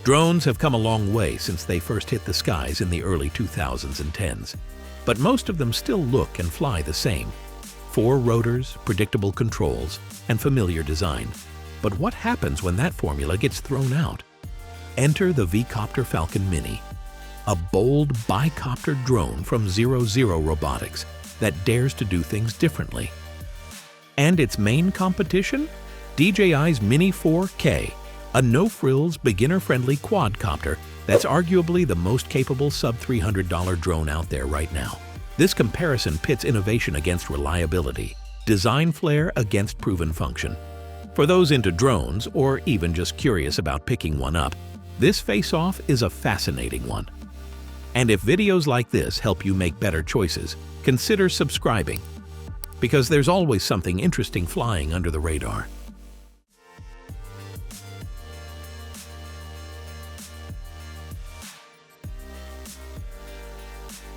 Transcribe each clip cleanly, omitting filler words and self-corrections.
Drones have come a long way since they first hit the skies in the early 2010s, but most of them still look and fly the same. 4 rotors, predictable controls, and familiar design. But what happens when that formula gets thrown out? Enter the V-Copter Falcon Mini, a bold bi-copter drone from Zero Zero Robotics that dares to do things differently. And its main competition? DJI's Mini 4K, a no-frills, beginner-friendly quadcopter that's arguably the most capable sub-$300 drone out there right now. This comparison pits innovation against reliability, design flair against proven function. For those into drones, or even just curious about picking one up, this face-off is a fascinating one. And if videos like this help you make better choices, consider subscribing, because there's always something interesting flying under the radar.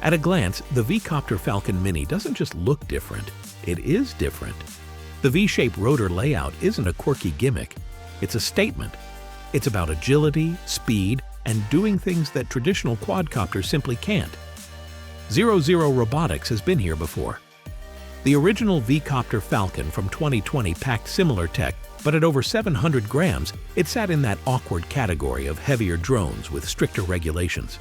At a glance, the V-Copter Falcon Mini doesn't just look different, it is different. The V-shaped rotor layout isn't a quirky gimmick, it's a statement. It's about agility, speed, and doing things that traditional quadcopters simply can't. Zero Zero Robotics has been here before. The original V-Copter Falcon from 2020 packed similar tech, but at over 700 grams, it sat in that awkward category of heavier drones with stricter regulations.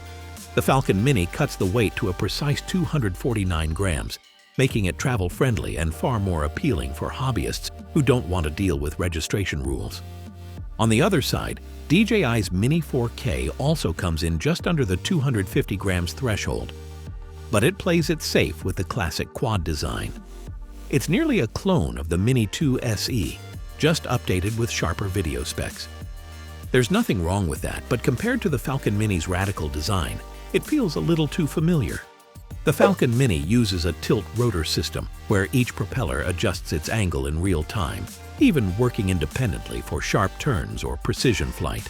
The Falcon Mini cuts the weight to a precise 249 grams, making it travel-friendly and far more appealing for hobbyists who don't want to deal with registration rules. On the other side, DJI's Mini 4K also comes in just under the 250 grams threshold, but it plays it safe with the classic quad design. It's nearly a clone of the Mini 2 SE, just updated with sharper video specs. There's nothing wrong with that, but compared to the Falcon Mini's radical design, it feels a little too familiar. The Falcon Mini uses a tilt rotor system where each propeller adjusts its angle in real time, even working independently for sharp turns or precision flight.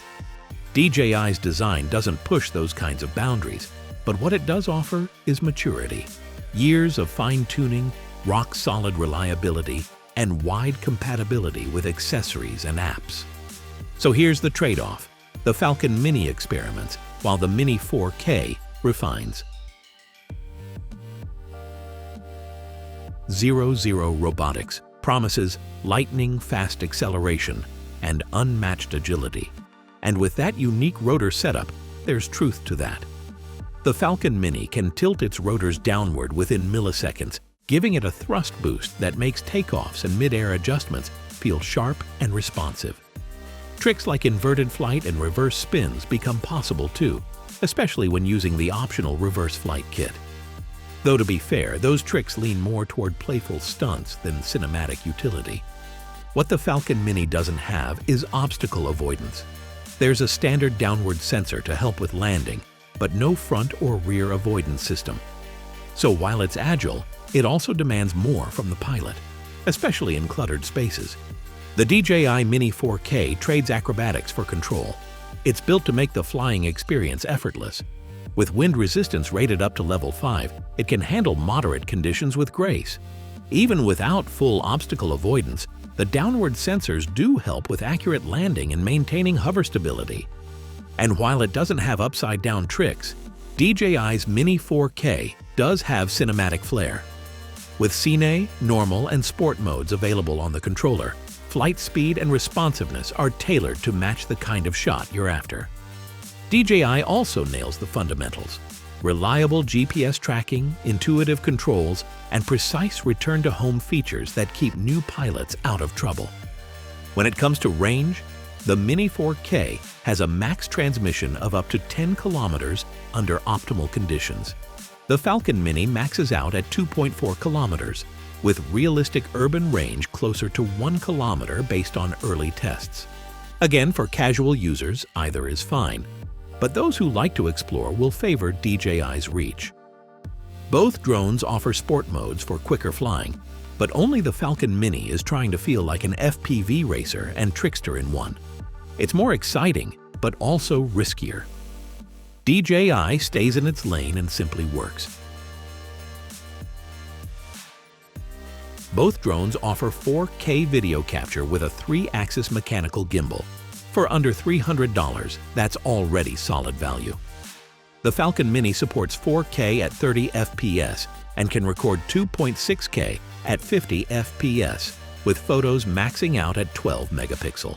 DJI's design doesn't push those kinds of boundaries, but what it does offer is maturity. Years of fine-tuning, rock-solid reliability, and wide compatibility with accessories and apps. So here's the trade-off. The Falcon Mini experiments, while the Mini 4K refines. Zero Zero Robotics promises lightning-fast acceleration and unmatched agility. And with that unique rotor setup, there's truth to that. The Falcon Mini can tilt its rotors downward within milliseconds, giving it a thrust boost that makes takeoffs and mid-air adjustments feel sharp and responsive. Tricks like inverted flight and reverse spins become possible too, especially when using the optional reverse flight kit. Though to be fair, those tricks lean more toward playful stunts than cinematic utility. What the Falcon Mini doesn't have is obstacle avoidance. There's a standard downward sensor to help with landing, but no front or rear avoidance system. So while it's agile, it also demands more from the pilot, especially in cluttered spaces. The DJI Mini 4K trades acrobatics for control. It's built to make the flying experience effortless. With wind resistance rated up to level 5, it can handle moderate conditions with grace. Even without full obstacle avoidance, the downward sensors do help with accurate landing and maintaining hover stability. And while it doesn't have upside-down tricks, DJI's Mini 4K does have cinematic flair. With Cine, Normal, and Sport modes available on the controller, flight speed and responsiveness are tailored to match the kind of shot you're after. DJI also nails the fundamentals: reliable GPS tracking, intuitive controls, and precise return-to-home features that keep new pilots out of trouble. When it comes to range, the Mini 4K has a max transmission of up to 10 kilometers under optimal conditions. The Falcon Mini maxes out at 2.4 kilometers, with realistic urban range closer to 1 kilometer based on early tests. Again, for casual users, either is fine, but those who like to explore will favor DJI's reach. Both drones offer sport modes for quicker flying, but only the Falcon Mini is trying to feel like an FPV racer and trickster in one. It's more exciting, but also riskier. DJI stays in its lane and simply works. Both drones offer 4K video capture with a 3-axis mechanical gimbal. For under $300, that's already solid value. The Falcon Mini supports 4K at 30 FPS and can record 2.6K at 50 FPS, with photos maxing out at 12 megapixel.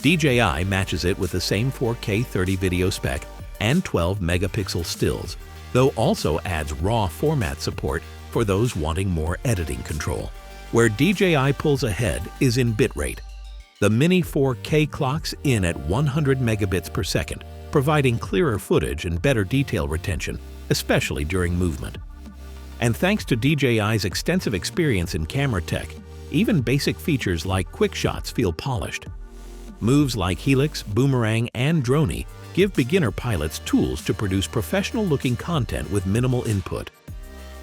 DJI matches it with the same 4K 30 video spec and 12 megapixel stills, though also adds RAW format support for those wanting more editing control. Where DJI pulls ahead is in bitrate. The Mini 4K clocks in at 100 megabits per second, providing clearer footage and better detail retention, especially during movement. And thanks to DJI's extensive experience in camera tech, even basic features like quick shots feel polished. Moves like helix, boomerang, and droney give beginner pilots tools to produce professional-looking content with minimal input.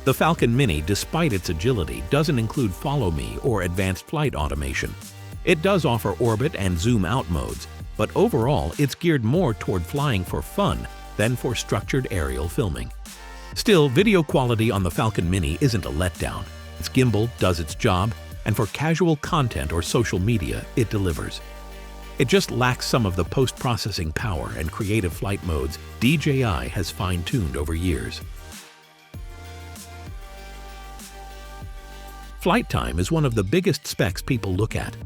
The Falcon Mini, despite its agility, doesn't include follow me or advanced flight automation. It does offer orbit and zoom out modes, but overall it's geared more toward flying for fun than for structured aerial filming. Still, video quality on the Falcon Mini isn't a letdown. Its gimbal does its job, and for casual content or social media, it delivers. It just lacks some of the post-processing power and creative flight modes DJI has fine-tuned over years. Flight time is one of the biggest specs people look at.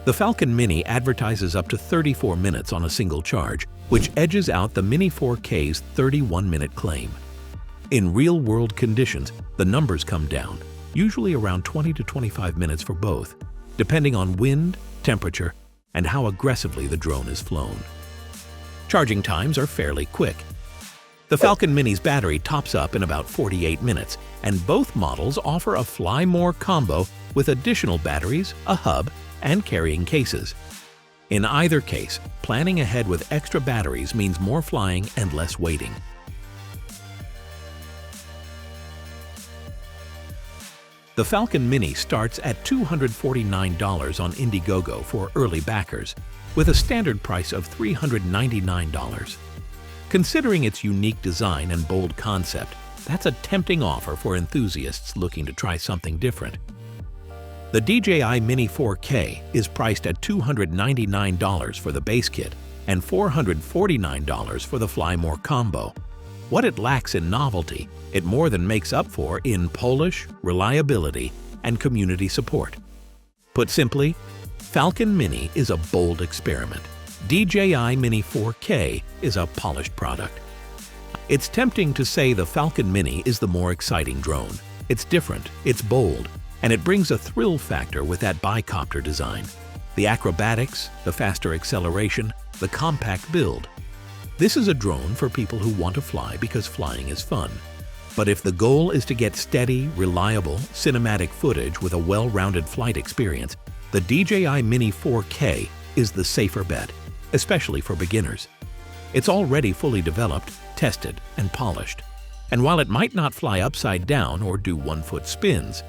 The Falcon Mini advertises up to 34 minutes on a single charge, which edges out the Mini 4K's 31-minute claim. In real-world conditions, the numbers come down, usually around 20 to 25 minutes for both, depending on wind, temperature, and how aggressively the drone is flown. Charging times are fairly quick. The Falcon Mini's battery tops up in about 48 minutes, and both models offer a Fly More combo with additional batteries, a hub, and carrying cases. In either case, planning ahead with extra batteries means more flying and less waiting. The Falcon Mini starts at $249 on Indiegogo for early backers, with a standard price of $399. Considering its unique design and bold concept, that's a tempting offer for enthusiasts looking to try something different. The DJI Mini 4K is priced at $299 for the base kit and $449 for the Fly More combo. What it lacks in novelty, it more than makes up for in polish, reliability, and community support. Put simply, Falcon Mini is a bold experiment. DJI Mini 4K is a polished product. It's tempting to say the Falcon Mini is the more exciting drone. It's different, it's bold, and it brings a thrill factor with that bi-copter design. The acrobatics, the faster acceleration, the compact build. This is a drone for people who want to fly because flying is fun. But if the goal is to get steady, reliable, cinematic footage with a well-rounded flight experience, the DJI Mini 4K is the safer bet, especially for beginners. It's already fully developed, tested, and polished. And while it might not fly upside down or do one-foot spins,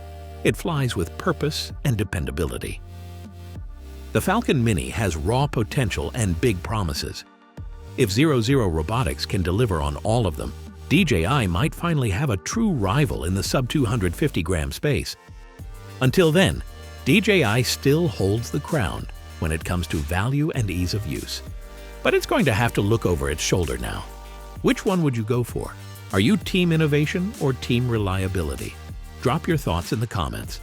it flies with purpose and dependability. The Falcon Mini has raw potential and big promises. If Zero Zero Robotics can deliver on all of them, DJI might finally have a true rival in the sub-250-gram space. Until then, DJI still holds the crown when it comes to value and ease of use. But it's going to have to look over its shoulder now. Which one would you go for? Are you team innovation or team reliability? Drop your thoughts in the comments.